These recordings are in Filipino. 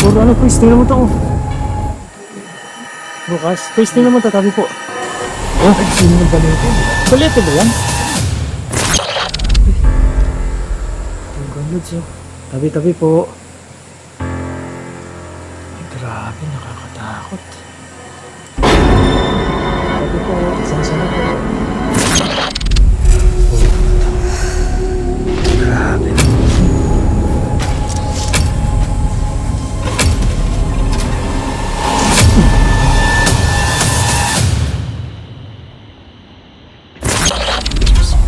Puro ano po, tingnan mo to. Oh. Bukas, please tingnan mo to, tabi po. Oh, sino ng balete? Balete ba yan? Ang ganods oh. Tabi-tabi po. Ay, grabe, nakakatakot. Tabi po, isang-sana po. Grabe.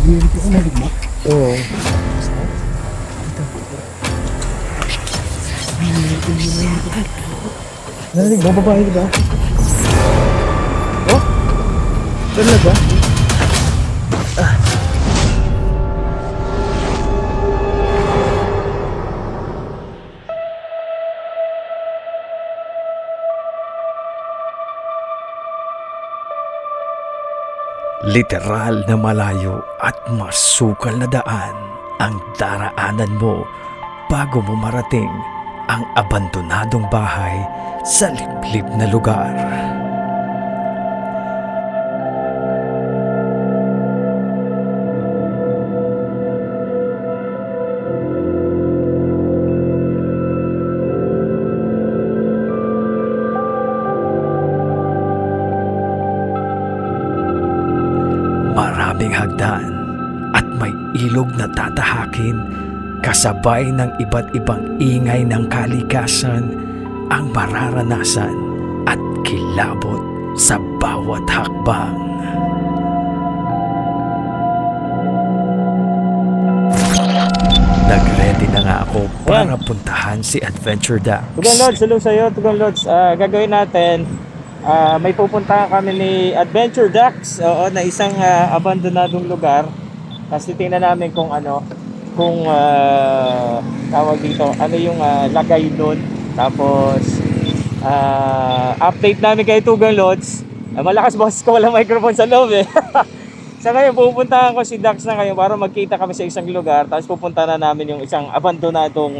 Hindi ko kumalig mo? Oo. Narinig mo, babae ba? Oh? Talaga? Literal na malayo at masukal na daan ang daraanan mo bago mo marating ang abandonadong bahay sa liblib na lugar. Maraming hagdan at may ilog na tatahakin kasabay ng iba't ibang ingay ng kalikasan ang mararanasan at kilabot sa bawat hakbang. Nag-ready na nga ako para puntahan si Adventure Dax. Tugang Lods, hello sa'yo. Tugang Lods, gagawin natin, may pupuntahan kami ni Adventure Dax, na isang abandonadong lugar. Tapos titingnan namin kung ano, kung tawag dito, ano yung lagay doon. Tapos update namin kay Tugang Lods. Malakas boss ko, walang microphone sa loob eh. Sa ngayon, pupuntahan ko si Dax na ngayon para magkita kami sa isang lugar. Tapos pupuntahan na namin yung isang abandonadong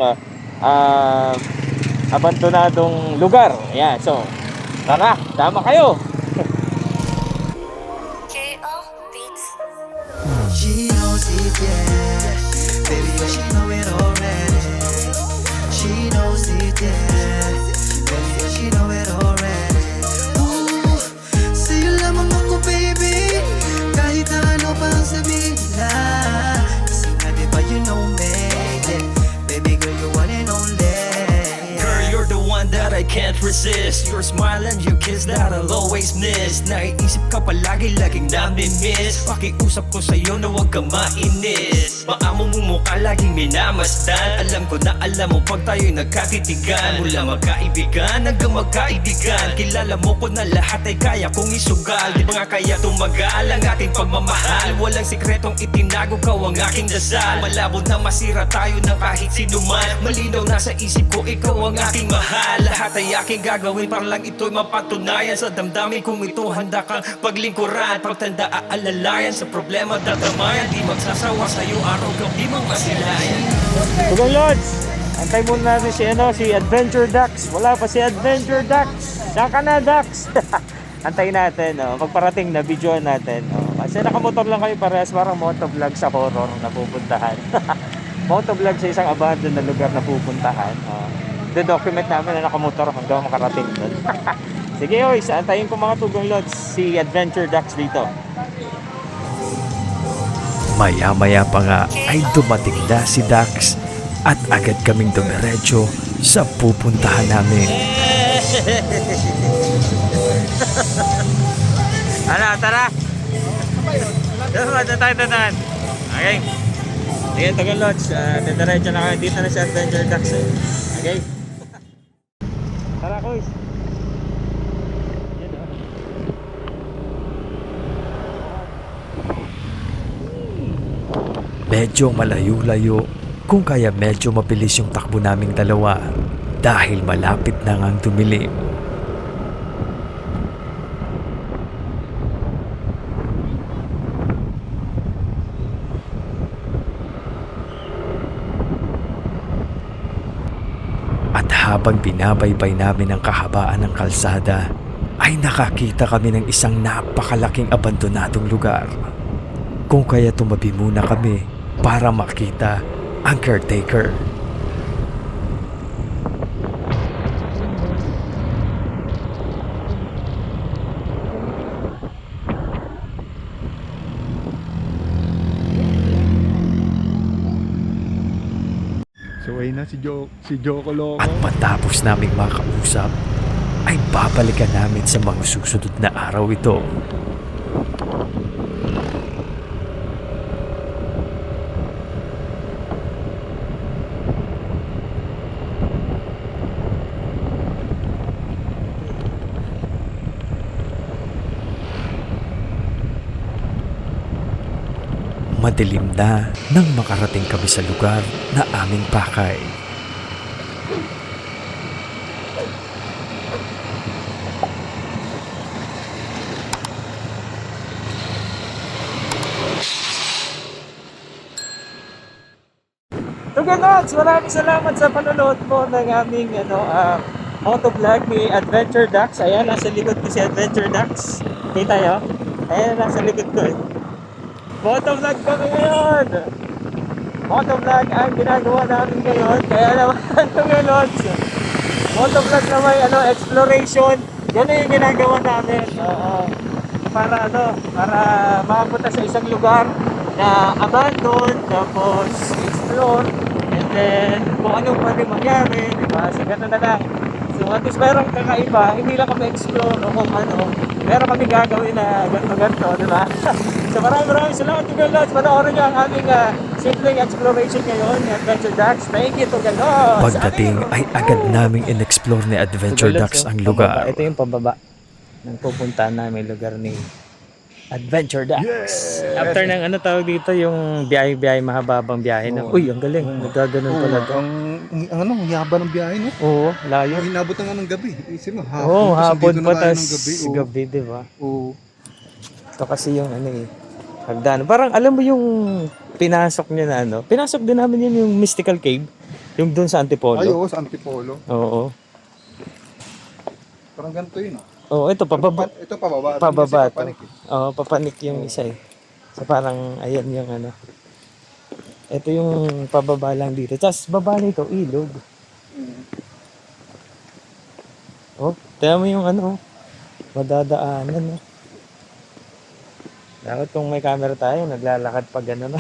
lugar. Ayan, so tara, tama kayo. KO Beats. She knows it, yeah. Baby, yeah, she know it already. She knows it, yeah. Baby, yeah, she know it already. Ooh, sa'yo lamang ako, baby. Kahit na ano pa ang sabihin nila. Kasi nga, diba, you know me, yeah. Baby girl, you one and only. Girl, you're the one that I can't resist. Your smile and your kiss that I'll always miss. Naiisip ka palagi, laging nami-miss. Pakiusap ko sa'yo na huwag ka mainis. Maamo mong mukha laging minamasdan. Alam ko na alam mo pag tayo'y nagkatitigan. Mula magkaibigan hanggang magkaibigan. Kilala mo ko na lahat ay kaya kong isugal. Di ba nga kaya tumagal ang ating pagmamahal? Walang sikretong itinago, ka ang aking dasal. Malabo na masira tayo ng kahit sinuman. Malinaw na sa isip ko, ikaw ang aking mahal. Lahat ay aking gagawin para lang ito'y mapatunayan. Sa damdamin kong ito handa kang paglingkuran. Pagtanda aalalayan sa problema tatamayan. Di magsasawa sa'yo araw gabi mong masilayan. Tugang Lods, antay muna natin si Adventure Dax. Wala pa si Adventure Dax. Saan ka na, Dax? Antayin natin, magparating na videoan natin. Kasi nakamotor lang kayo parehas, parang motovlog sa horror na pupuntahan. Motovlog sa isang abandoned na lugar na pupuntahan. The-document namin na nakamotor hanggang makarating doon. Sige, oy, antayin ko mga Tugang Lods, si Adventure Dax dito. Maya-maya pa nga ay dumating na si Dax at agad kaming dumiretso sa pupuntahan namin. Ano, tara! Doon tayo tanan. Okay. Sige, Tugang Lods, diretso na kayo. Dito na si Adventure Dax. Okay. Tara, Kuys. Medyo malayo-layo, kung kaya medyo mabilis yung takbo naming dalawa dahil malapit na ngang dumilim. At habang binabaybay namin ang kahabaan ng kalsada, ay nakakita kami ng isang napakalaking abandonadong lugar. Kung kaya tumabi muna kami para makita ang caretaker. So ayun na si Joko Loco. At matapos naming makausap, ay babalikan namin sa mga susunod na araw ito. Madilim na nang makarating kami sa lugar na aming pakay. Tuganods, maraming salamat sa panonood mo ng aming motovlog ni Adventure Dax. Ayan, nasa likod ko si Adventure Dax. Kita nyo? Ayan, nasa likod ko. Motovlog kami ngayon! Motovlog ang ginagawa namin ngayon. Kaya naman, Tuganods, motovlog na may exploration. Yan yung ginagawa namin. Para makapunta sa isang lugar na abandoned, tapos explore, and then kung anong pwede mangyari, diba? So gano'n na lang. So at least merong kakaiba, hindi lang kami explore o kung ano, meron kami gagawin na ganito, diba? So maraming salamat Tugalods. Panoorin nyo ang aming simpleng exploration ngayon ni Adventure Dax. Thank you Tugalods. Pagdating ay agad naming in-explore ni Adventure Dax ang lugar. Ito yung pababa ng pupuntahan namin lugar ni Adventure Dax. After ng tawag dito, yung biyahe mahababang biyahe na. Uy, ang galing. Nagaganon pala to. Ang yaba ng biyahe, no? Oo, layo. Inabot na nga ng gabi. Isip mo, hapon. Oo, tas hapon dito pa, na tayo tas ng gabi. gabi, di ba? Oo. Ito kasi yung hagdan. Parang alam mo yung pinasok niya na pinasok din namin yun yung Mystical Cave. Yung doon sa Antipolo. Ay, oo, sa Antipolo. Oo. Parang ganito yun, Oo, ito pababa. Ito pababa. Pababa Kasi to. papanik, eh. Oo, papanik yung isa eh. So parang ayan yung Ito yung pababa lang dito. Tapos baba nito, ilog. Oh, tingnan mo yung madadaanan. Dapat kung may camera tayo, naglalakad pa gano'n.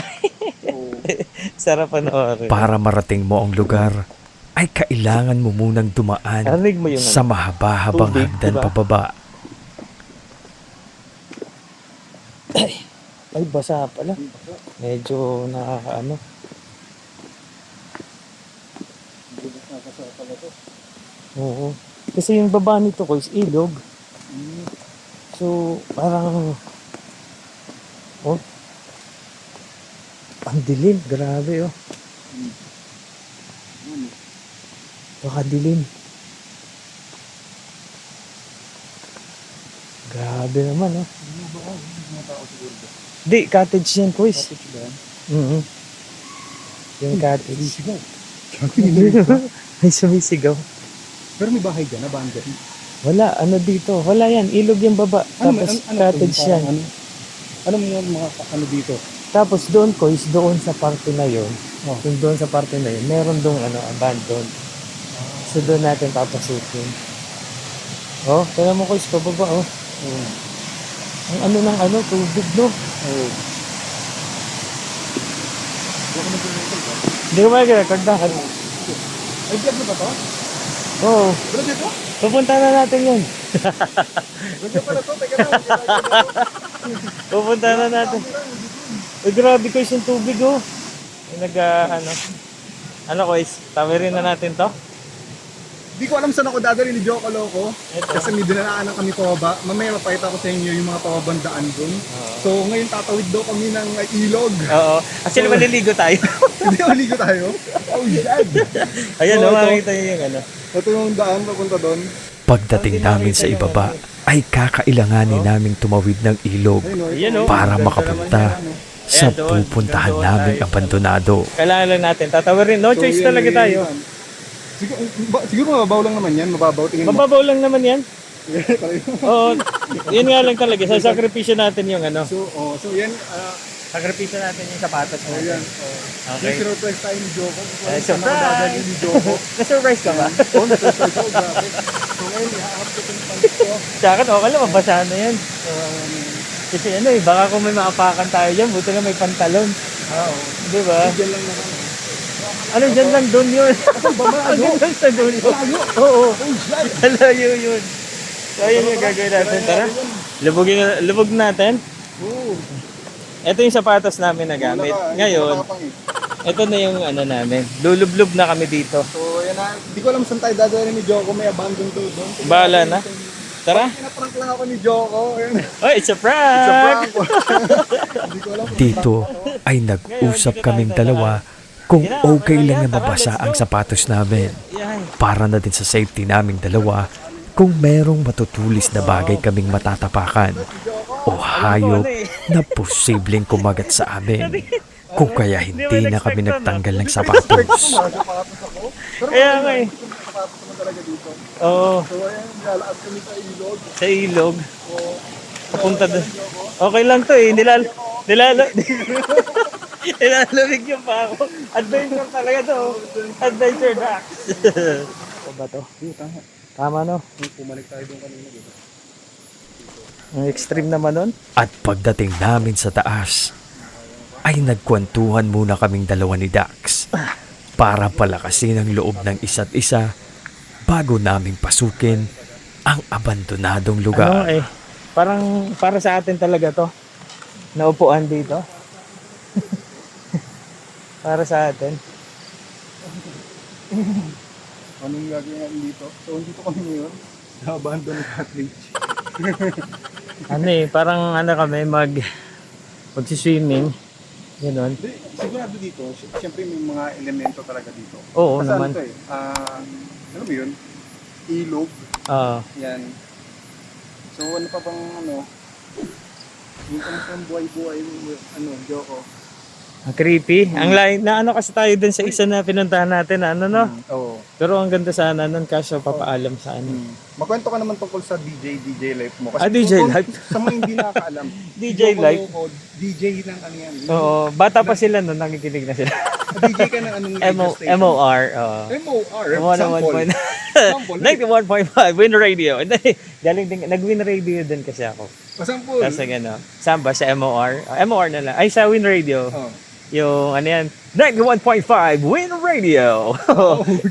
Sarap panoorin. Para marating mo ang lugar, ay kailangan mo munang dumaan Narinig mo yung sa mahaba-habang tubig, hagdan diba? pababa. Ay, basa pala. Medyo nakakaano. Oo. Kasi yung baba nito ko is ilog. So, parang ang dilim. Grabe, Pakadilim. Grabe naman, Di, cottage yan, Kuis. Yung cottage. Ay, sumisigaw. Pero may bahay dyan, abandoned. Wala, dito. Wala yan, ilog yung baba. Tapos cottage yan. Ano mo yung mga dito? Tapos doon, Kuis, doon sa parte na yun. Yung doon sa parte na yun, meron doon abandoned. So doon natin papasukin. Kaya mo, Kuis, pababa, Ang tubig, no? Hindi ko mag-record na. Ay, vlog na ba to? Oo. Vlog na to? Pupunta na natin yun. Vlog na pala to? Teka lang. Pupunta na natin. Grabe ko yung tubig, Kuis, tawirin na natin to. Di ko alam saan ako dadali ni Joko Loco. Kasi may dinanaanan kami pababa. Mamaya mapakita ko sa inyo yung mga pababandaan dun. So ngayon tatawid daw kami ng ilog. Oo. Actually, maliligo tayo. Hindi, maligo tayo. Oh, God. Ayan, So, makikita nyo yung Ito yung daan papunta doon. Pagdating namin sa ibaba, ay kakailanganin naming tumawid ng ilog Ayan, para makapunta sa pupuntahan naming abandonado. Kailangan lang natin tatawirin. No choice yan, talaga tayo. Siguro mababaw lang naman yan, mababaw tingin mo. Mababaw lang naman yan. Pareho. Oo, yun nga lang talaga. Sasakripisyo natin yung ano. So yan, Sakripisyo natin yung sapatos yan. natin. Okay. Yung surprise tayo ni Joko. Surprise! Ni Joko. Na-surprise ka ba? Oo, na-surprise ako, grabe. So ngayon, i-up ko itong pants ko. Sa akin, okay lang, mabasahan na yan. Kasi ano eh, baka kung may maapakan tayo dyan, buti na may pantalon. Oo. Di ba? Diyan lang naman. Ano, dyan lang doon yun. Asan ba ba? Ano? Hanggang sa doon yun. Layo. Oo. Oh, shit. Malayo yun. So, yun yung gagawin natin. Tara, lubog natin. Oo. Ito yung sapatos namin na gamit. Ngayon, ito na yung ano namin. Lulublob na kami dito. So yan na, hindi ko alam saan tayo dadalhin ni Joko, may abandon to doon. Bahala na. Tara. Pinaprank lang ako ni Joko. Ayun. Oh, it's a Sa prank! prank. Hindi ko alam. Dito ay nag-usap kaming dalawa kung okay lang na mabasa ang sapatos namin. Yan. Para na din sa safety naming dalawa kung merong matutulis na bagay kaming matatapakan o hayop na posibleng kumagat sa amin. Kung kaya hindi na kami nagtanggal ng sapatos. Sapatos ako. Pero Kaya nga eh. sapatos naman talaga dito. Oo, So ayan, lalaad kami sa ilog. sa ilog. Papunta doon. Okay lang to eh. Nilalamig yung pa ako. Adventure talaga to. Adventure Dax. Ano ba to? Tama no? Pumalik tayo doon kanina dito. Ang extreme naman nun. At pagdating namin sa taas, ay nagkwentuhan muna kaming dalawa ni Dax para palakasin ang loob ng isa't isa bago naming pasukin ang abandonadong Ano lugar. eh. Parang para sa atin talaga to. Naupuan dito. Para sa atin. Anong gagawin natin dito? So dito kami ngayon. Na-abandon cottage. Ano eh, parang ano kami magsiswimming. Ganon. Hindi, sigurado dito, siyempre may mga elemento talaga dito. Oo Kasi naman. ano to eh, ano ba yun? Ilog, Oo. yan. So ano pa bang ano, yung pang buhay-buhay, ano, Joko. Ang creepy. Ang lain na ano kasi tayo dun sa isa na pinuntahan natin, ano no? Oo. Pero ang ganda sana nun kaso papaalam sa ano. Magkwento ka naman tungkol sa DJ life mo. Kasi DJ kung- life? Sa mga hindi nakakaalam. DJ Joko life? Loco, DJ ng ano yan. Oo, bata pa sila nun, nakikinig na sila. DJ ka ng anong radio station? MOR, oo. MOR. Sample. 91.5 Win Radio. Galing din, nag-Win Radio din kasi ako. Sample. Kasi gano, samba sa MOR. MOR na lang. Ay, sa Win Radio. Oh. Yung ano yan, 91.5 Win Radio.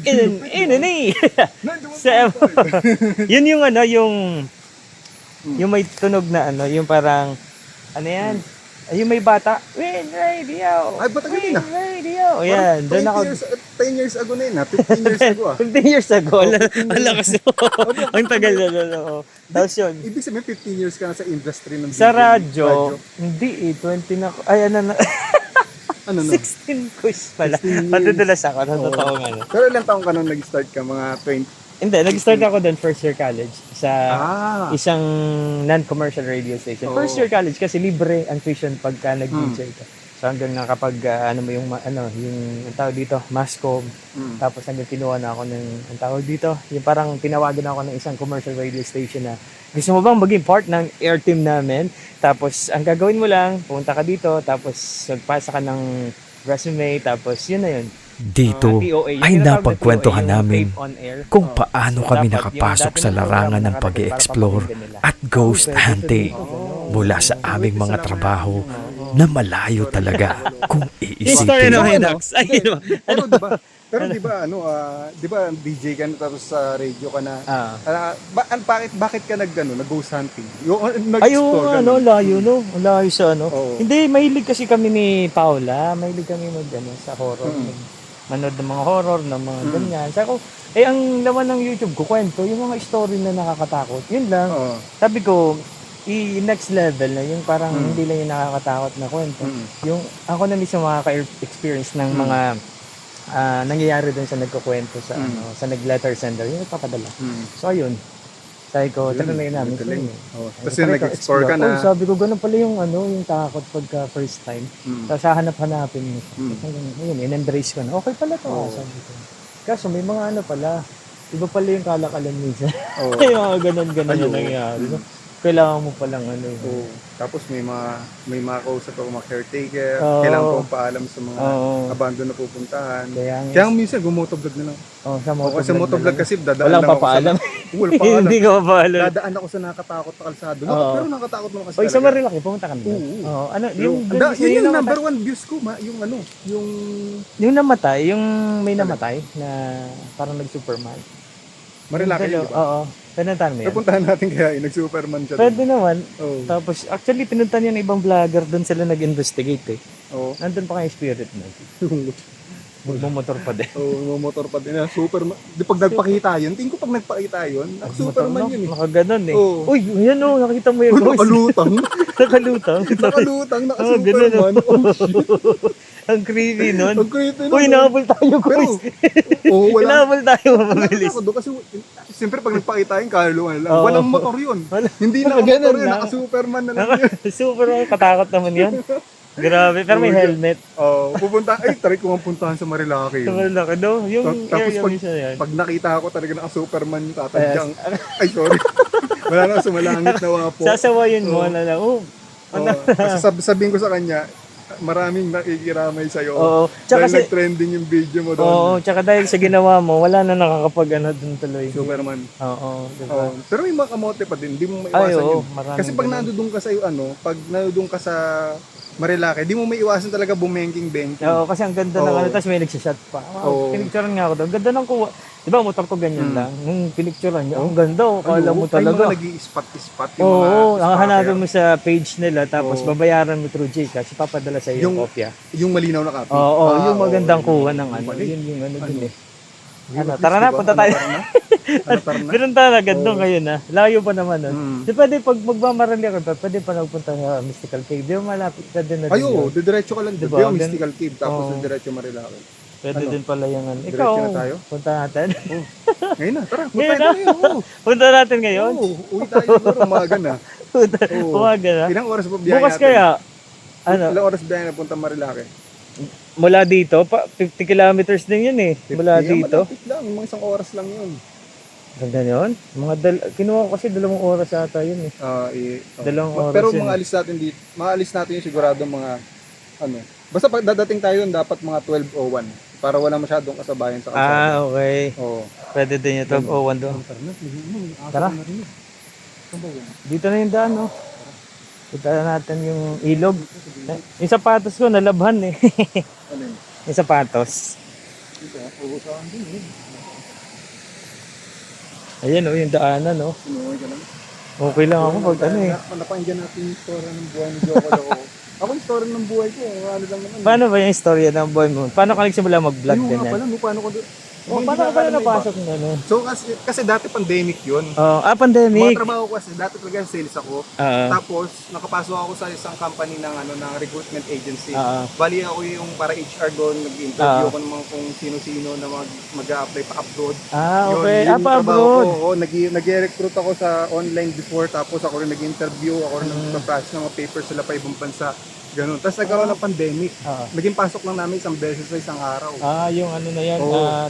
In. Sa yun yung ano, yung may tunog na ano, yung parang ano yan, yung may bata, Win Radio. Ay, bata Win ganun na. Radio. Yan, doon ako. 10 years ago na yun 15 years ago 15 years ago. Ang lakas mo. Ang tagal na doon. Tapos yun. Ibig sabihin 15 years ka na sa industry ng Sa DJ. radyo, hindi eh, 20 na ako. Ay, ano na. Ano no? 16 quiz pala. 16 years. Matutulas ako, sa totoo nga. No? Pero ilang taong ka nung nag-start ka? Mga 20? Hindi, nag-start ako doon first year college sa isang non-commercial radio station. Oh. First year college kasi libre ang tuition pagka nag-DJ ka. So hanggang nga kapag ano mo yung yung tawag dito, Mascom. Tapos hanggang kinuha na ako ng ang tawag dito, yung parang tinawagan ako ng isang commercial radio station na gusto mo bang maging part ng air team namin? Tapos ang gagawin mo lang, pumunta ka dito, tapos magpasa ka ng resume, tapos yun na yun. Dito TOA. Yung ay tinatawag na napagkwentuhan TOA, yung namin tape on air. kung Oo. paano So, kami dapat nakapasok yung sa dati larangan ng nakarating pag-e-explore para papakinggan nila. at ghost hunting mula sa aming mga trabaho na malayo talaga kung Yung story iisipin. naman, Dax. Ay, ano? Pero di ba di ba DJ ka na tapos sa radio ka na. Ah. Bakit ka nag-ghost hunting? Yung Ay, nag-explore ka ano, na? layo, no? Layo sa ano. Oo. Hindi, mahilig kasi kami ni Paula. Mahilig kami sa horror. Manood ng mga horror, ng mga ganyan. Sabi ko, ang laman ng YouTube ko, kwento, yung mga story na nakakatakot. Yun lang. Oo. Sabi ko, next level na yung parang hindi lang yung nakakatakot na kwento. Yung ako na mismo makaka-experience ng mga nangyayari dun sa nagkukwento sa sa nag-letter sender, yung nagpapadala. So ayun. Sabi ko, tara na yun namin. Galing. So, Tapos yung nag-explore ka na. sabi ko, ganun pala yung yung takot pagka first time. Tapos hahanap-hanapin mo. Ayun, in-embrace ko na. Okay pala to. Sabi ko. Kaso may mga ano pala, iba pala yung kalakalan minsan. Oo. May mga ganun-ganun Ayun. yung nangyayari. No? Kailangan mo palang ano yun. Oo. Tapos may mga kausap ako, mga caretaker. Oo. Kailangan ko paalam sa mga Oo. abandon na pupuntahan. Kaya Kaya minsan gumotovlog na lang. sa O, kasi motovlog kasi dadaan walang lang ako papaalam. Wala paalam. Hindi ka papaalam. Dadaan ako sa nakakatakot na kalsado. Oo. Pero nakakatakot naman kasi O, sa talaga. Marilaki, pumunta ka na ba? Oo. Oo. Ano, Pero, yung, yun yung namatay- number one views ko, yung yung namatay, yung may namatay na parang nag-Superman. Marilaki, Yung di ba? Oo. Pinuntahan mo yan? Napuntahan natin kaya nag-Superman siya. Pwede naman. Oo. Tapos, actually, pinuntahan yan ng ibang vlogger. Doon sila nag-investigate eh. Oo. Nandun pa kayo spirit mo. Magmumotor pa din. Oo, motor pa din na Superman. Di pag nagpakita yun, tingin ko pag nagpakita yun, Superman yun eh. Nakaganon eh. Oo. Uy, yan o, nakita mo yun. Uy, boys. nakalutang. Nakalutang. Nakalutang, Oh, ganun, naka-Superman. Oh, shit. Ang creepy nun. Ang creepy nun. Uy, nahabol tayo, Pero, guys. oo, wala. Inahabol tayo, mabilis. Ako doon kasi, siyempre pag nagpakita yun, kaluluan lang. Oo. Walang motor yun. Hindi na Ganun motor yun, lang. naka-Superman na lang yun. Super katakot naman yun. Grabe, pero may helmet. Oo, try ko nga puntahan sa Marilaki Sa yun. malaki, no? Yung Tapos area pag, mismo yan. pag nakita ko talaga naka-Superman, tatadyang. Ay, sorry. Wala na, sumalangit na wapo. Sasawayin mo Oo. na lang. Oh, Oo. Kasi sabihin ko sa kanya, maraming nakikiramay sa'yo. Oo. Tsaka Dahil kasi- nag-trending yung video mo doon. oo, tsaka dahil sa ginawa mo, wala na nakakapag ano dun tuloy. Superman. Oo, diba? Oo. Pero may mga kamote pa din, hindi mo Ay, maiwasan oo, yun. maraming Kasi pag ganun. nandoon ka sa pag nandoon ka sa Marilaki, di mo maiwasan talaga bumengking-bengking. Oo, kasi ang ganda ng Oo. ano, tapos may nagsishot pa. Oo. Pinicturean nga ako doon. Ganda ng kuha. Di ba, motor ko ganyan lang. Nung pinicturean niya, ang ganda. Oh, kala mo Ay, talaga. mga nag-i-spot-spot yung mga Oo, spotter. hanapin mo sa page nila, tapos Oo. babayaran mo through Gcash, ipapadala sa iyo yung Yung- kopya. Yung malinaw na copy. Oo, yung oo, magandang yun. kuha ng ano. Mali. Yun yung ano dun eh. Yun, Ano, at tara least, na, diba? punta tayo. Tara na. Tara na. Ganun talaga, Oo. doon kayo na. Layo pa naman nun. Mm. Di pwede pag magmamarali ako, pwede pa nagpunta sa Mystical Cave. Di ba malapit ka din na Ay, din oo, yun? didiretso ka lang. Diba? Diba? Yung Gan- Mystical Cave, tapos Oo. didiretso Marilaki. Pwede ano? din pala yung ano. Diretso Ikaw, na tayo? punta natin. Ngayon na, tara. Punta Ngayon tayo na? ngayon. Oo. Punta natin ngayon. Oo, uwi tayo siguro umaga na. Oo. Umaga na. Ilang oras pa biyahe Bukas natin? kaya, ano, Ilang oras biyahe na punta Marilaki? mula dito, 50 kilometers din yun eh. Mula dito. Malapit lang, mga isang oras lang yun. Ganda yun. Kinuha ko kasi 2 oras ata yun eh. Dalawang oras Pero yun. mga alis natin dito, maalis natin yung sigurado mga, ano, basta pag dadating tayo yun, dapat mga 12:01 para wala masyadong kasabayan sa kalsada. Ah, okay. Oo. Pwede din yung 12:01 doon. Tara. Dito na yung daan, no? Kita natin yung ilog. Yung sapatos ko, nalabhan eh. Ano yun? Yung sapatos. Dito, uusahan din eh. Ayan, oh, yung daanan, no? Sinuwi ka lang. Okay lang ako pag ano eh. Napakinggan natin yung story ng buhay ni Joko Loco. Ako yung story ng buhay ko, ano lang naman. Paano ba yung istorya ng boy mo? Paano ka nagsimula mag-vlog Ayun nga ganyan? pala, paano ko Oh, paano ka pala napasok ng ano? So kasi dati pandemic yun. Oh, Mga pandemic. trabaho ko kasi dati talaga sales ako. Tapos nakapasok ako sa isang company ng ng recruitment agency. Bali ako yung para HR doon, nag-interview ako ng mga kung sino-sino na mag-a-apply pa abroad. Okay. Yun yung Pa trabaho abroad. ko. Oo, nag-recruit ako sa online before, tapos ako rin nag-interview, ako rin nag-process ng mga papers sila pa ibang bansa. Ganun. Tapos nagkaroon ng pandemic. Naging pasok lang namin isang beses sa isang araw. Yung ano na yan, Oo.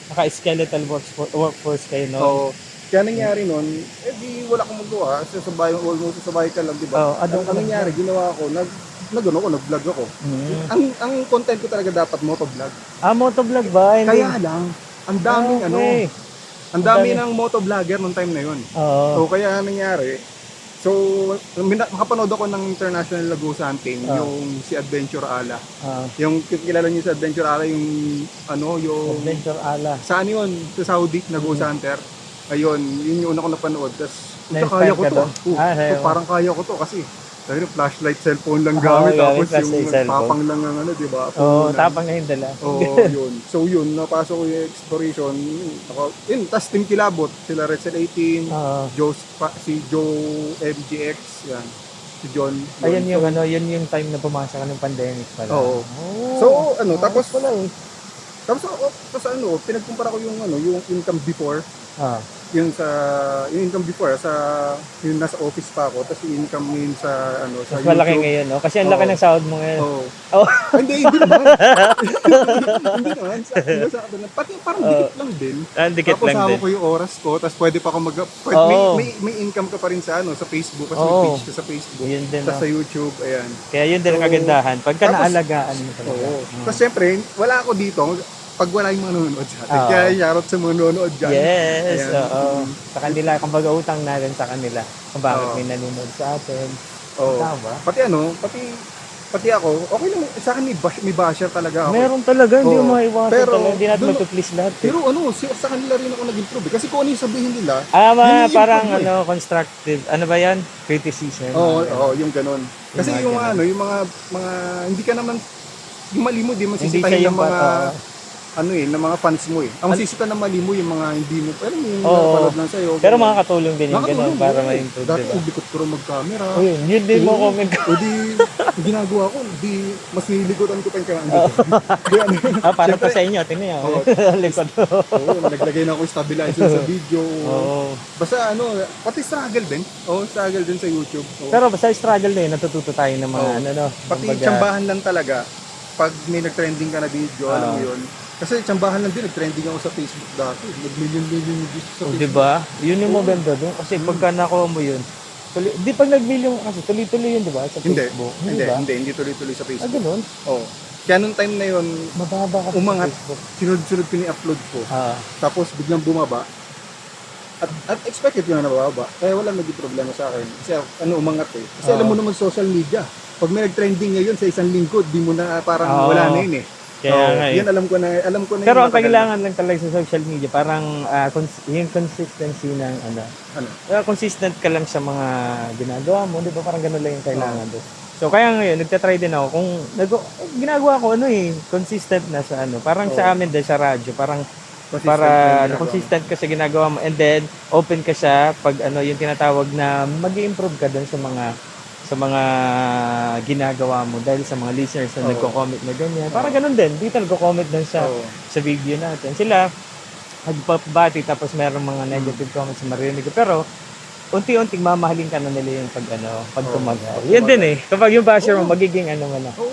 naka-skeletal workforce kayo, no? So, kaya nangyari nun, di wala akong magawa. Almost sasabay ka lang, di ba? Oo, Ang nangyari, ginawa ko, nag-vlog ako. Ang content ko talaga dapat motovlog. Motovlog ba? Hindi. Kaya lang, ang daming Okay. ang dami ng motovlogger nung time na yun. Oo. So, kaya nangyari, makapanood ako ng International Lagosa Hunting, yung si Adventure Ala. Yung kilala niyo sa Adventure Ala, yung Adventure Ala. saan yun? Sa Saudi, Lagosa Hunter. Ayun, yun yung una ko napanood. Tapos, Na-inspire kaya ko ka to. doon? So, parang kaya ko to kasi dahil yung flashlight cellphone lang gamit, tapos flashlight yung cellphone. tapang lang ng di ba? Oo, tapang na yung dala. Oo, yun. So yun, napasok ko yung exploration. Tapos Team Kilabot, sila Red 18, si Joe MGX, yan. Si John. Ayun yung ano, yun yung time na pumasok ka ng pandemic pala. Oo. So tapos pinagkumpara ko yung yung income before. yung income before sa yung nasa office pa ako, tapos yung income ngayon sa sa Mas malaki YouTube. ngayon, no? Kasi ang laki Oo. ng sahod mo ngayon. Oo. Oh. Hindi naman. Hindi naman. Pati parang dikit lang din. Dikit Tapos lang hawak din. ko yung oras ko, tapos pwede pa ako Oo. may income ka pa rin sa sa Facebook, kasi Oo. may page ka sa Facebook. Yun din, Tapos no? sa YouTube, ayan. Kaya yun din ang So, kagandahan. Pagka tapos- naalagaan mo talaga. Oo. Tapos syempre, wala ako dito pag wala yung mga nanonood sa atin. Oo. Kaya shoutout sa mga nanonood dyan. Yes, Ayan. oo. Sa kanila, kumbaga utang natin sa kanila. Kung bakit Oo. may nanonood sa atin. Oo. Tama. Pati ako, okay lang. Sa akin may basher talaga ako. Meron talaga, hindi Oo. mo maiwasan Pero, talaga. Hindi natin dun- mag-please lahat. Pero sa kanila rin ako nag-improve. Kasi kung ano yung sabihin nila, Mga yun yung parang improve mo constructive. Ano ba yan? Criticism. Oo, yung ganun. Kasi mga yung ganun. yung mga hindi ka naman, yung mali mo, di mo Hindi sisitahin siya ng yung mga, oo. ng mga fans mo eh. Ang sisita ng mali mo, yung mga hindi mo, alam mo yung Oo. napanood lang sa'yo. Pero ganun. makakatulong din yung ganun para oo. ma-improve, Dati diba? ubikot ko rin mag-camera. O yun din mo comment ko. O di, ginagawa ko, di, mas nililikotan ko pa yung camera. Di, ano, Para pa syempre, sa inyo, tingnan nyo. Oo. Likod. Oo, naglagay na ako yung stabilizer sa video. Oo. Basta pati struggle din. Struggle din sa YouTube. Oo. Pero basta struggle na yun, natututo tayo ng mga Oo. Pati kumbaga- tsambahan lang talaga. Pag may nag-trending ka na video, alam mo yun. Kasi tsambahan lang din, nag-trending ako sa Facebook dati. Nag-million-million yung views sa Oh, Facebook. diba? Yun yung maganda doon. Kasi pagka nakuha mo yun, di pag nag-million kasi tuloy-tuloy yun, diba? Sa Hindi, Facebook. hindi tuloy-tuloy sa Facebook. Ganun. Oo. Kaya nung time na yun, Mababa kasi umangat, sa Facebook. sunod-sunod ko ni-upload ko. Ah. Tapos biglang bumaba. At expected ko na nababa. Kaya wala naging problema sa akin. Kasi umangat eh. Kasi alam mo naman social media. Pag may nag-trending ngayon sa isang linggo, di mo na parang wala na yun eh. Kaya nga eh. Yan alam ko na Pero yung ang matagal kailangan lang talaga sa social media, parang yung consistency ng na. consistent ka lang sa mga ginagawa mo, di ba? Parang ganun lang yung kailangan doon. So kaya ngayon, nagtatry din ako kung ginagawa ko consistent na sa parang sa amin din sa radyo, parang Consistent para na yung ginagawa consistent ka sa ginagawa mo and then open ka siya pag yung tinatawag na mag-improve ka doon sa mga ginagawa mo dahil sa mga listeners na nagko-comment na ganyan. Parang ganun din. Dito nagko-comment din sa video natin. Sila nagpapabati tapos merong mga negative comments na marinig ko. Pero unti-unting mamahalin ka na nila yung pag tumagal. Yan din eh. Kapag yung basher mo, magiging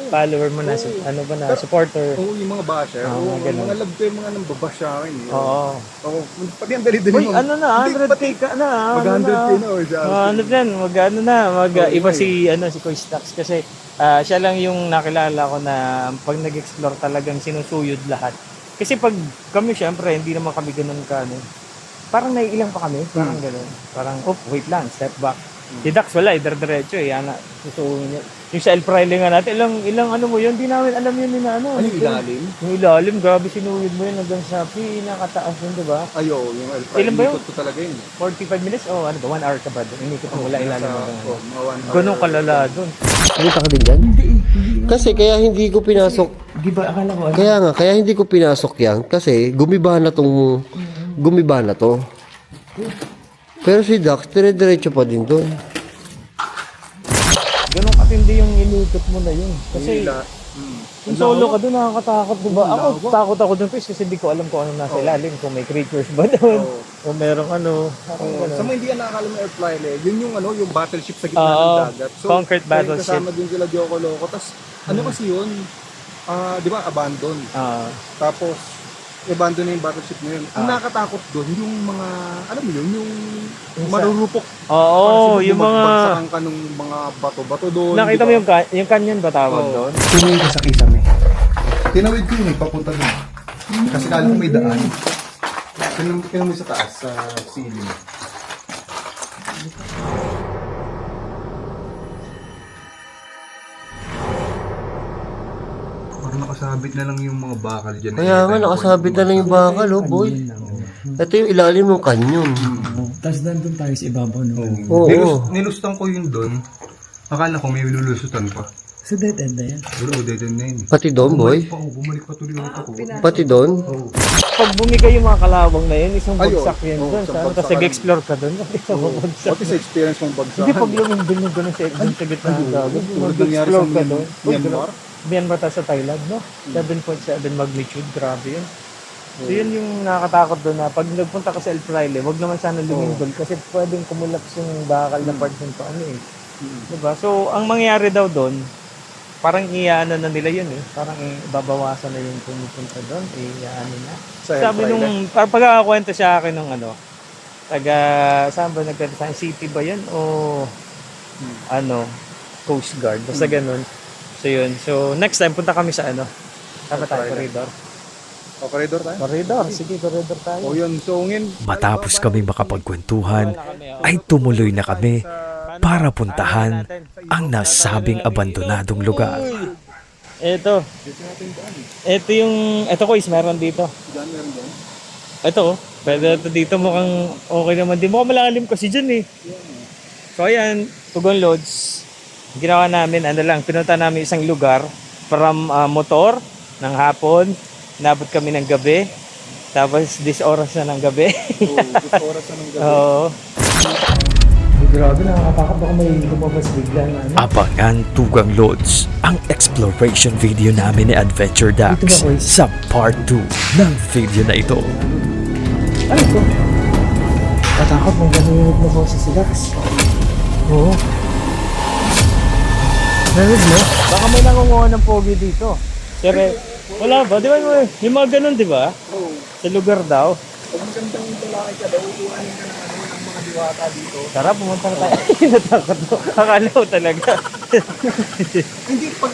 follower mo na, supporter. Oo, yung mga basher. Oo, mga ganun. Mga love ko yung mga nambabash sa akin eh. Oo. Oo. Pati ang dali din Uy, mo. 100k ka na. Mag-100k na o siya. Iba si Kuy Stacks kasi siya lang yung nakilala ko na pag nag-explore talagang sinusuyod lahat. Kasi pag kami syempre hindi naman kami ganoon parang naiilang pa kami, parang gano'n. Parang, wait lang, step back. Si Dax, wala, diretso eh. Susuungin niya. Yung sa El-Fraile nga natin, ilang mo yun, di namin alam yun na Ano yung ilalim? Yung ilalim, grabe sinuyod mo yun hanggang sa pinakataas yun, di ba? Ayo, yung El-Fraile. Ilan ba yun? Ikot ko talaga yun. 45 minutes? 1 hour ka ba doon? Inikot mo wala ilalim mo doon. Mga 1 hour. Ganun kalala doon. Nakita ka din dyan? Kasi kaya hindi ko pinasok. Di ba, akala ko, Kaya hindi ko pinasok yan. Kasi gumiba na to. Pero si Dax, dire-diretso pa din doon. ganun katindi yung inikot mo na yun. Kasi, yung solo ka doon, nakakatakot, di ba? Ako, takot ako doon kasi hindi ko alam kung ano nasa ilalim. Kung may creatures ba doon. Kung merong Sa mga hindi yan nakakala mo Airflyer, yun yung battleship sa gitna Oo, ng dagat. concrete battleship. Kasama din sila Joko Loco. Tapos, kasi yun? Di ba, abandon. Tapos, abandon na yung battleship na yun. Ang nakakatakot doon, yung mga, alam mo yun, yung marurupok. Oo, yung mga... Bagsakan ka ng mga bato-bato doon. Nakita mo di ba? yung canyon ba tawag doon? Tumingin ka sa kisame. Tinawid ko yun papunta doon. Kasi kala ko may daan. Tinawid mo sa taas, sa ceiling. Parang nakasabit na lang yung mga bakal dyan. Kaya nga, nakasabit na lang yung bakal, boy. Ito yung ilalim ng kanyon. Tapos nandun tayo sa ibabaw no? Oo. Nilustan ko yun doon. Akala ko may lulusutan pa. Sa dead end na yan. Wala, dead end na yun. Pati doon, boy. Bumalik pa tuloy ulit ako. Pati doon. Pag bumigay yung mga kalawang na yun, isang Ay, bagsak yun oo, doon. isang Tapos bagsakan. nag-explore ka doon. Isang bagsak. Pati sa experience mong bagsakan. Hindi pag lumindin yung gano'n sa gitna ng dagat. Tulad nangyari sa Nag-explore ka doon. Myanmar. Myanmar tayo sa Thailand, no? 7.7 magnitude, grabe yun. So yun yung nakakatakot doon na pag nagpunta ka sa El Fraile, wag naman sana lumindol kasi pwedeng kumulaps yung bakal na part ng ano eh. Diba? So ang mangyayari daw doon, parang iyaano na nila yun eh. Parang babawasan na yung pumupunta doon. Iyaano na. Sa El Sabi Fraile. nung, pagkakakwento siya akin nung ano, saan ba nagkwento sa city ba yan? O ano, Coast Guard. Basta ganun. So yun. So next time, punta kami sa ano. Tama tayo, corridor. O, corridor tayo? Corridor, sige, corridor tayo. O yun, so ngayon, Matapos kami makapagkwentuhan, ay tumuloy na kami para puntahan ang nasabing abandonadong lugar. Ito. Ito ko is meron dito. dyan meron dyan. Ito, pwede ito dito mukhang okay naman. Di mukhang malalim kasi dyan eh. So ayan, Tugon Lodge. Ginawa namin, pinunta namin isang lugar from motor ng hapon. Nabot kami ng gabi. Tapos 10 oras na ng gabi. So, 2 oras na ng gabi. Oo. Grabe, nakakatakot ako may lumabas bigla na ano. Abangan Tugang Lodge, ang exploration video namin ni Adventure Dax sa part 2 ng video na ito. Ano ito? Katakot, may ganunod na boses si Dax. Oo. Narinig mo? Baka may nangunguha ng pogi dito. Pero, wala ba? Di ba yung mga ganun, di ba? Oo. Sa lugar daw. Pag magandang tulakay ka daw, uuanin ka ng mga diwata dito. Tara, pumunta na tayo. Natakot mo. Akala ko talaga. Hindi, pag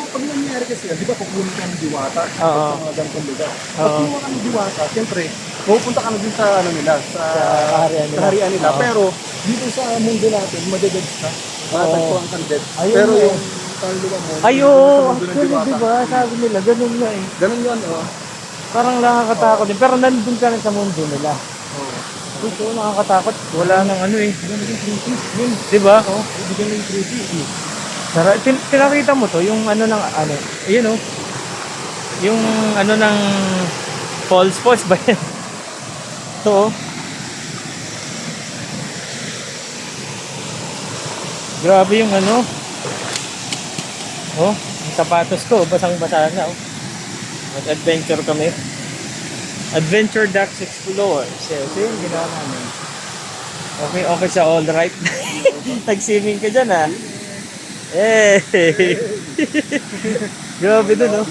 pag nangyari kasi yan, di ba pupunin ka ng diwata? Oo. Sa mga ganitong lugar. Oo. Pag pumunta ka ng diwata, siyempre, pupunta ka na din sa ano nila, sa kaharian nila. kaharian nila. Oo. Pero, dito sa mundo natin, madededs ka. Matagpuan kang dead. Ayun Pero nga. yung kaluluwa mo, Ayo, sa mundo ng actually, diwata. di ba? Sabi nila, ganun nga eh. Ganun yun, oh. Parang nakakatakot din. Pero nandun ka na sa mundo nila. Oo. Gusto ko nakakatakot. Wala nang ano eh. Di ba? Oo, ibigyan mo yung 3D. Tara, pinakita mo to, yung ano ng ano. Ayun oh. Yung ano ng false ba yan? Ito oh. Grabe yung ano. Oh, yung sapatos ko, basang-basa na oh. Mag-adventure kami. Adventure Dax Explore. So yun, ginawa namin. Okay sa all right. Nag-swimming ka dyan ah. Eh. Grabe dun oh.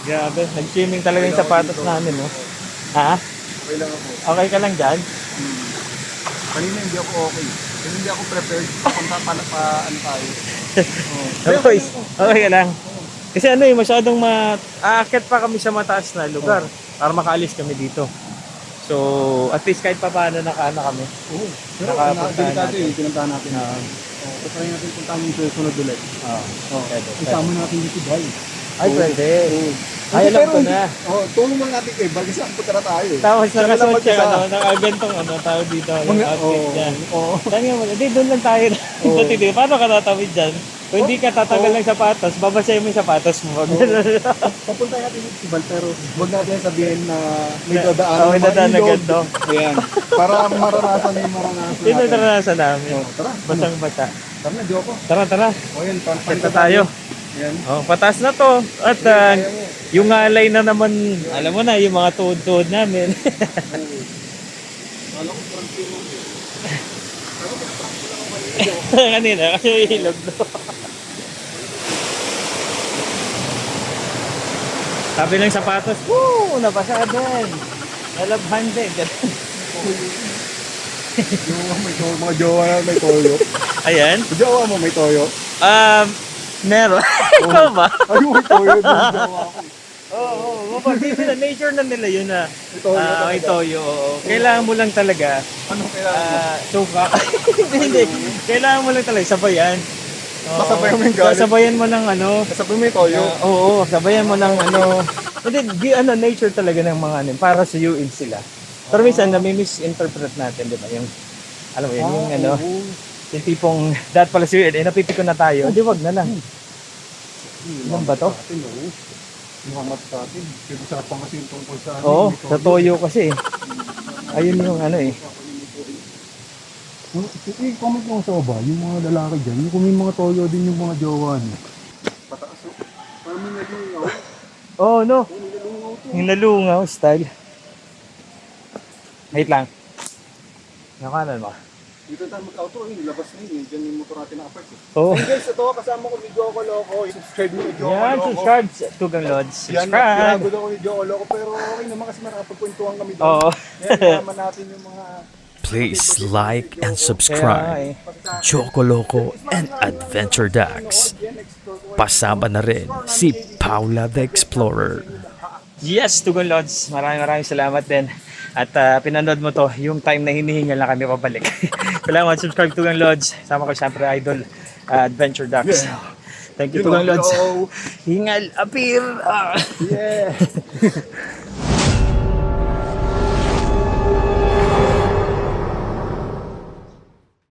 Grabe, nag-swimming talaga yung sapatos namin oh. Ha? Okay lang ako. Okay ka lang dyan? Kanina hindi ako okay. Kasi hindi ako prepared. Papunta pa ano tayo. Okay, okay ka lang. Kasi ano eh, masyadong aakyat pa kami sa mataas na lugar para makaalis kami dito. So, at least kahit pa paano nakaano kami. Oo. Pero Nakapuntahan delikado natin. eh. Pinuntahan natin. Try natin puntahan yung susunod ulit. Pwede. Isama natin yung Tibay. Ay, pwede. Oo. Ay, alam ko Pero, na. tulong lang natin kay Val kasi ang punta na tayo eh. Tapos Siya na lang nakasuot siya, mag-isa. nakagantong tawag dito, yung outfit Oo. niya. Oo. Sabi nga mo, hindi, doon lang tayo. Dati, paano ka tatawid dyan? Kung hindi ka tatagal ng sapatos, babasahin mo yung sapatos mo. Papunta natin yung Tibal pero huwag natin sabihin na may dadaan. may dadaan na ganito. Ayan. Para maranasan na yung maranasan Yun ang natin. naranasan namin. Tara. Basang-basa. Tara na, Joko. Tara. O yan, Kita tayo. Ayan. Oh, pataas na to. At yung alay na naman, alam mo na, yung mga tuhod-tuhod namin. Kanina, kasi yung hilog do. Sabi ng sapatos, woo! Nabasa din. Nalabhan din. Yung mga jowa na may toyo. Ayan. Jowa mo may toyo. Meron. Ikaw ba? Ayun, may toyo din yung jowa ko. Oo, nila, nature na nila yun na. toyo May toyo, oo. Kailangan mo lang talaga, Anong kailangan? suka. Hindi. Kailangan mo lang talaga, sabayan. Oo. Masabayan mo yung galit. Sabayan mo ng ano. Sabi mo may toyo. Oo, sabayan mo ng ano. Hindi, nature talaga ng mga ano, para sa suyuin sila. Pero minsan, nami-misinterpret natin, di ba? Yung, alam mo yun, yung ano, yung tipong, dapat pala suyuin, napipiko na tayo. Hindi, wag na lang. Ano ba to? Muhammad sa atin. Kasi sarap pang kasi yung tungkol sa ano. Oo, may sa toyo kasi. Ayun yung ano eh. I-comment mo sa baba, yung mga lalaki dyan, yung kung may mga toyo din yung mga jowa niya. Pataas o. Parang may nalungaw. Oo, no. Nalungaw to. Yung nalungaw style. Wait lang. Yung kanan mo. Dito tayo mag-outro, labas na yun. Diyan yung motor natin nakapark eh. Oo. Hey guys, ito kasama ko ni Joko Loco. Subscribe nyo ni Joko Yan, Loco. subscribe. Tugang Lods. Yan, Subscribe. pinagod ako ni Joko Loco. Pero okay naman kasi nakapagkwentuhan kami doon. Oo. Ngayon, naman natin yung mga... Please like and subscribe. Choco Loco and Adventure Ducks. Pasama na rin si Paula the Explorer. Yes, Tugon Lods. Maraming salamat din. At pinanood mo to, yung time na hinihingal na kami pabalik. Salamat, subscribe Tugon Lods. Sama ko siyempre idol, Adventure Ducks. Thank you, Tugon Lods. Hingal appear. Yeah.